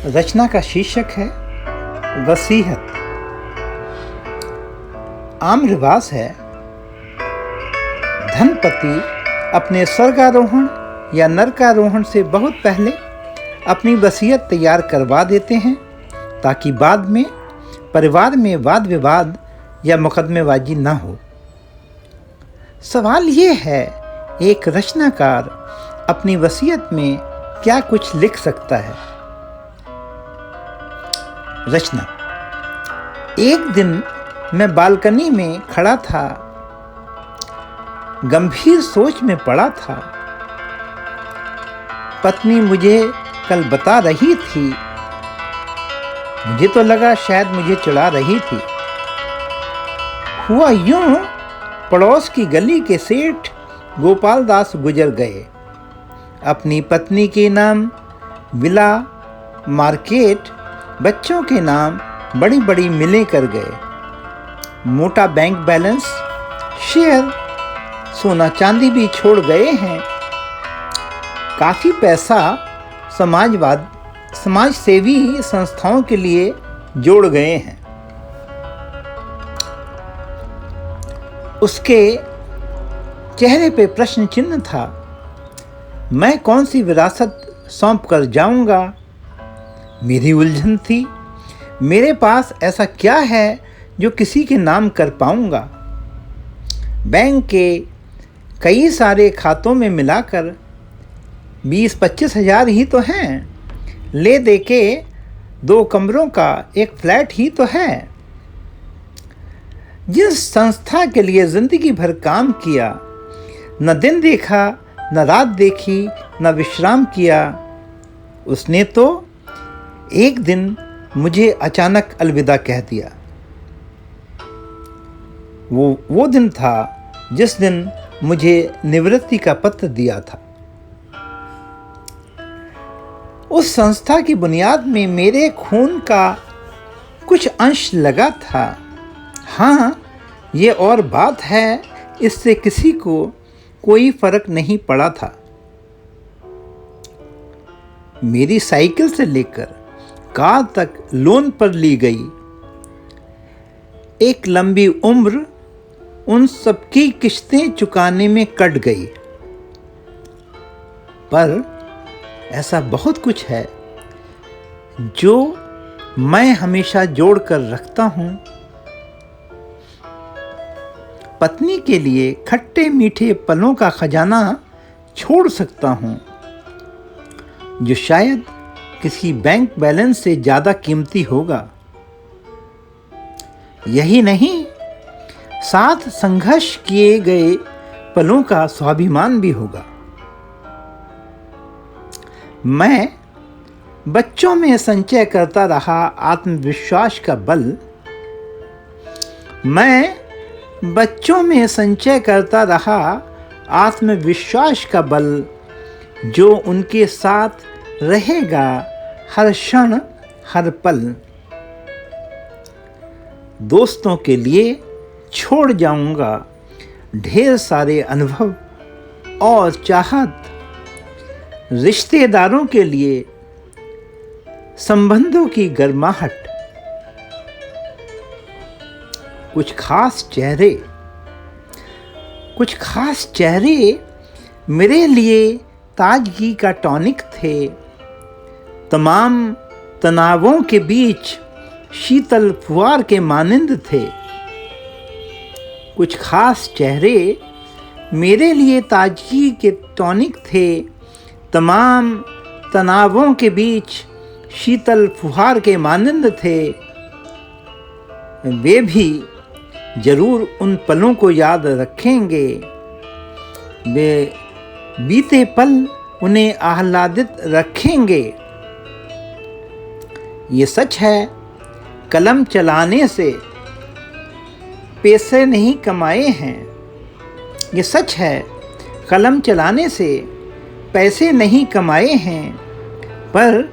रचना का शीर्षक है वसीयत। आम रिवाज है, धनपति अपने स्वर्गारोहण या नरकारोहण से बहुत पहले अपनी वसीयत तैयार करवा देते हैं ताकि बाद में परिवार में वाद विवाद या मुकदमेबाजी न हो। सवाल ये है, एक रचनाकार अपनी वसीयत में क्या कुछ लिख सकता है? रचना। एक दिन मैं बालकनी में खड़ा था, गंभीर सोच में पड़ा था। पत्नी मुझे कल बता रही थी, मुझे तो लगा शायद मुझे चिढ़ा रही थी। हुआ यूं, पड़ोस की गली के सेठ गोपाल दास गुजर गए। अपनी पत्नी के नाम विला, मार्केट, बच्चों के नाम बड़ी बड़ी मिलें कर गए। मोटा बैंक बैलेंस, शेयर, सोना चांदी भी छोड़ गए हैं। काफ़ी पैसा समाज सेवी संस्थाओं के लिए जोड़ गए हैं। उसके चेहरे पे प्रश्न चिन्ह था। मैं कौन सी विरासत सौंप कर जाऊंगा? मेरी उलझन थी। मेरे पास ऐसा क्या है जो किसी के नाम कर पाऊंगा? बैंक के कई सारे खातों में मिलाकर 20-25 हज़ार ही तो हैं। ले दे के 2 कमरों का एक फ्लैट ही तो है। जिस संस्था के लिए जिंदगी भर काम किया, न दिन देखा, न रात देखी, न विश्राम किया, उसने तो एक दिन मुझे अचानक अलविदा कह दिया। वो दिन था जिस दिन मुझे निवृत्ति का पत्र दिया था। उस संस्था की बुनियाद में मेरे खून का कुछ अंश लगा था। हाँ, ये और बात है, इससे किसी को कोई फर्क नहीं पड़ा था। मेरी साइकिल से लेकर कार तक लोन पर ली गई। एक लंबी उम्र उन सबकी किश्तें चुकाने में कट गई। पर ऐसा बहुत कुछ है जो मैं हमेशा जोड़ कर रखता हूं। पत्नी के लिए खट्टे मीठे पलों का खजाना छोड़ सकता हूं, जो शायद किसी बैंक बैलेंस से ज़्यादा कीमती होगा। यही नहीं, साथ संघर्ष किए गए पलों का स्वाभिमान भी होगा। मैं बच्चों में संचय करता रहा आत्मविश्वास का बल। मैं बच्चों में संचय करता रहा आत्मविश्वास का बल, जो उनके साथ रहेगा हर क्षण हर पल। दोस्तों के लिए छोड़ जाऊंगा ढेर सारे अनुभव और चाहत। रिश्तेदारों के लिए संबंधों की गर्माहट। कुछ खास चेहरे मेरे लिए ताजगी का टॉनिक थे। तमाम तनावों के बीच शीतल फुहार के मानिंद थे। कुछ खास चेहरे मेरे लिए ताजगी के टॉनिक थे। तमाम तनावों के बीच शीतल फुहार के मानिंद थे। वे भी जरूर उन पलों को याद रखेंगे। वे बीते पल उन्हें आह्लादित रखेंगे। ये सच है, कलम चलाने से पैसे नहीं कमाए हैं। ये सच है, कलम चलाने से पैसे नहीं कमाए हैं, पर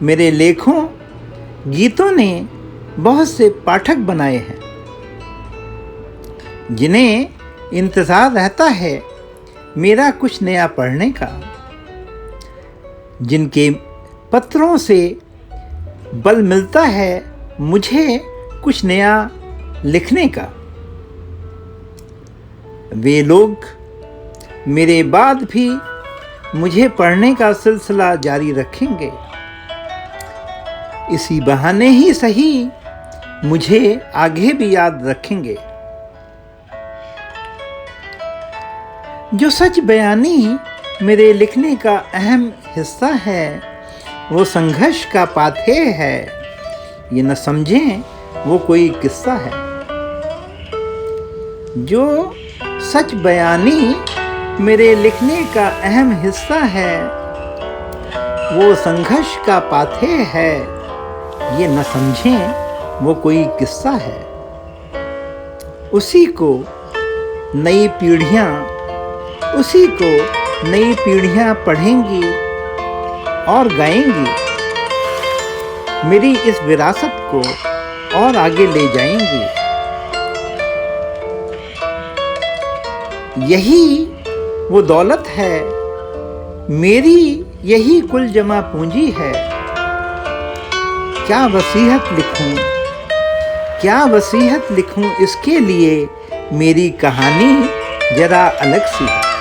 मेरे लेखों, गीतों ने बहुत से पाठक बनाए हैं, जिन्हें इंतज़ार रहता है मेरा कुछ नया पढ़ने का, जिनके पत्रों से बल मिलता है मुझे कुछ नया लिखने का। वे लोग मेरे बाद भी मुझे पढ़ने का सिलसिला जारी रखेंगे। इसी बहाने ही सही मुझे आगे भी याद रखेंगे। जो सच बयानी मेरे लिखने का अहम हिस्सा है, वो संघर्ष का पाथेय है। ये न समझें वो कोई किस्सा है। जो सच बयानी मेरे लिखने का अहम हिस्सा है, वो संघर्ष का पाथेय है। ये न समझें वो कोई किस्सा है। उसी को नई पीढ़ियां पढ़ेंगी और गाएंगी। मेरी इस विरासत को और आगे ले जाएंगी। यही वो दौलत है, मेरी यही कुल जमा पूंजी है। क्या वसीयत लिखूं इसके लिए, मेरी कहानी जरा अलग सी है।